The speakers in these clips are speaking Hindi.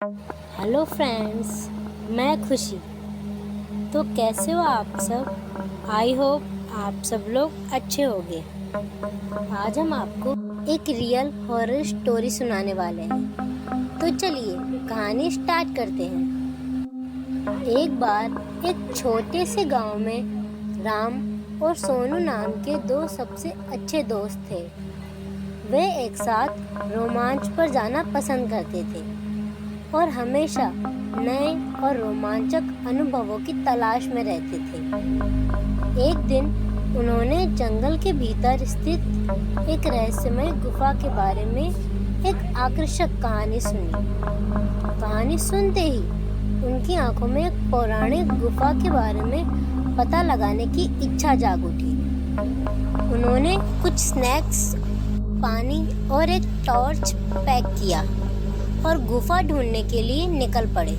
हेलो फ्रेंड्स, मैं खुशी। तो कैसे हो आप सब? आई होप आप सब लोग अच्छे होंगे। आज हम आपको एक रियल हॉरर स्टोरी सुनाने वाले हैं। तो चलिए कहानी स्टार्ट करते हैं। एक बार एक छोटे से गांव में राम और सोनू नाम के दो सबसे अच्छे दोस्त थे। वे एक साथ रोमांच पर जाना पसंद करते थे और हमेशा नए और रोमांचक अनुभवों की तलाश में रहते थे। एक दिन उन्होंने जंगल के भीतर स्थित एक रहस्यमय गुफा के बारे में एक आकर्षक कहानी सुनी। कहानी सुनते ही उनकी आंखों में एक पौराणिक गुफा के बारे में पता लगाने की इच्छा जाग उठी। उन्होंने कुछ स्नैक्स, पानी और एक टॉर्च पैक किया और गुफा ढूंढने के लिए निकल पड़े।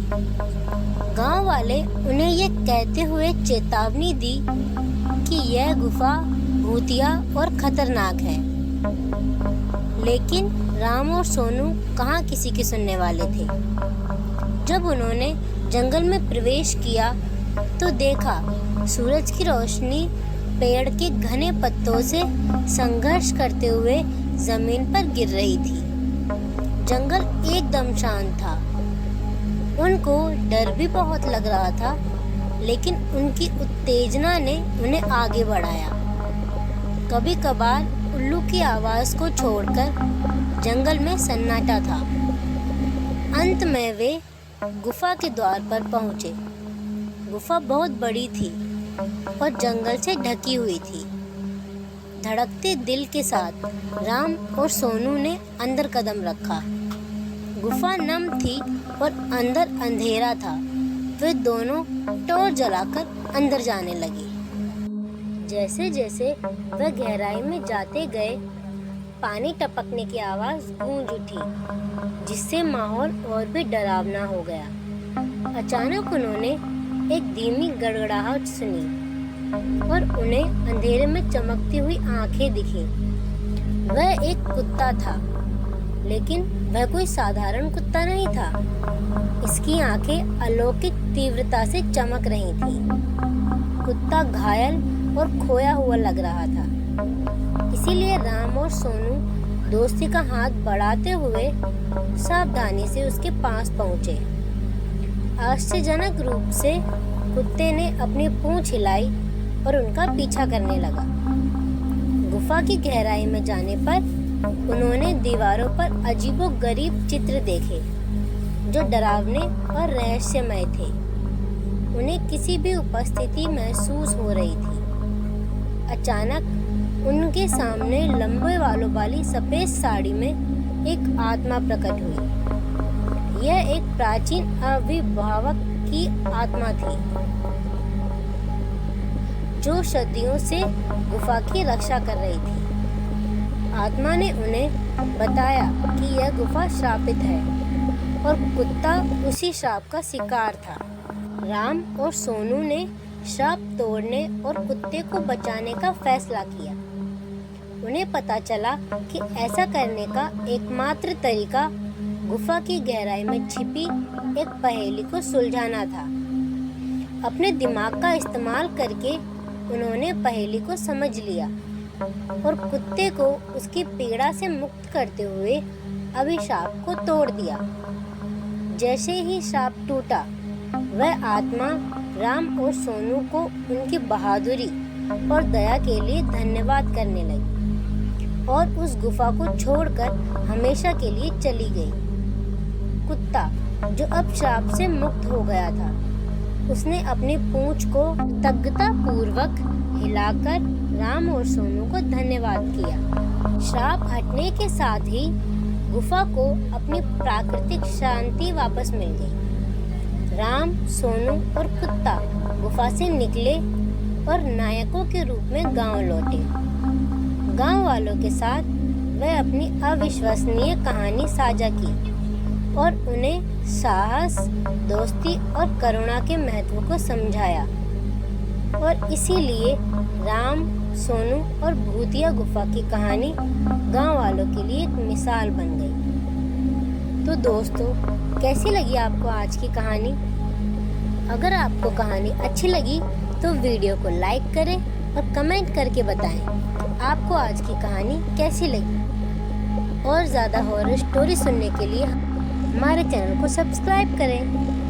गांव वाले उन्हें ये कहते हुए चेतावनी दी कि यह गुफा भूतिया और खतरनाक है, लेकिन राम और सोनू कहाँ किसी की सुनने वाले थे। जब उन्होंने जंगल में प्रवेश किया तो देखा सूरज की रोशनी पेड़ के घने पत्तों से संघर्ष करते हुए जमीन पर गिर रही थी। जंगल एकदम शांत था। उनको डर भी बहुत लग रहा था, लेकिन उनकी उत्तेजना ने उन्हें आगे बढ़ाया। कभी कभार उल्लू की आवाज को छोड़कर जंगल में सन्नाटा था। अंत में वे गुफा के द्वार पर पहुंचे। गुफा बहुत बड़ी थी और जंगल से ढकी हुई थी। धड़कते दिल के साथ राम और सोनू ने अंदर कदम रखा। गुफा नम थी और अंदर अंधेरा था। वे दोनों टॉर्च जलाकर अंदर जाने लगे। जैसे जैसे वे गहराई में जाते गए, पानी टपकने की आवाज गूंज उठी, जिससे माहौल और भी डरावना हो गया। अचानक उन्होंने एक धीमी गड़गड़ाहट सुनी और उन्हें अंधेरे में चमकती हुई आंखें दिखी। वह एक कुत्ता था, लेकिन वह कोई साधारण कुत्ता नहीं था। इसकी आंखें अलौकिक तीव्रता से चमक रही थीं। कुत्ता घायल और खोया हुआ लग रहा था। इसीलिए राम और सोनू दोस्ती का हाथ बढ़ाते हुए सावधानी से उसके पास पहुंचे। आश्चर्यजनक रूप से कुत्ते ने अपनी पूंछ हिलाई और उनका पीछा करने लगा। गुफा की गहराई में जाने पर उन्होंने दीवारों पर अजीबोगरीब चित्र देखे, जो डरावने और रहस्यमय थे। उन्हें किसी भी उपस्थिति महसूस हो रही थी। अचानक उनके सामने लंबे बालों वाली सफेद साड़ी में एक आत्मा प्रकट हुई। यह एक प्राचीन अभिभावक की आत्मा थी, जो सदियों से गुफा की रक्षा कर रही थी। आत्मा ने उन्हें बताया कि यह गुफा श्रापित है और कुत्ता उसी श्राप का शिकार था। राम और सोनू ने श्राप तोड़ने और कुत्ते को बचाने का फैसला किया। उन्हें पता चला कि ऐसा करने का एकमात्र तरीका गुफा की गहराई में छिपी एक पहेली को सुलझाना था। अपने दिमाग का इस्तेमाल करके उन्होंने पहेली को समझ लिया और कुत्ते को उसकी पीड़ा से मुक्त करते हुए अभिशाप को तोड़ दिया। जैसे ही शाप टूटा, वह आत्मा राम और सोनू को उनकी बहादुरी और दया के लिए धन्यवाद करने लगी और उस गुफा को छोड़कर हमेशा के लिए चली गई। कुत्ता, जो अब श्राप से मुक्त हो गया था, उसने अपनी पूंछ को कृतज्ञतापूर्वक हिलाकर राम और सोनू को धन्यवाद किया। श्राप हटने के साथ ही गुफा को अपनी प्राकृतिक शांति वापस मिल गई। राम, सोनू और कुत्ता गुफा से निकले और नायकों के रूप में गांव लौटे। गांव वालों के साथ वह अपनी अविश्वसनीय कहानी साझा की और उन्हें साहस, दोस्ती और करुणा के महत्व को समझाया। और इसीलिए राम, सोनू और भूतिया गुफा की कहानी गांव वालों के लिए एक मिसाल बन गई। तो दोस्तों, कैसी लगी आपको आज की कहानी? अगर आपको कहानी अच्छी लगी तो वीडियो को लाइक करें और कमेंट करके बताएं आपको आज की कहानी कैसी लगी। और ज़्यादा हॉरर स्टोरी सुनने के लिए हमारे चैनल को सब्सक्राइब करें।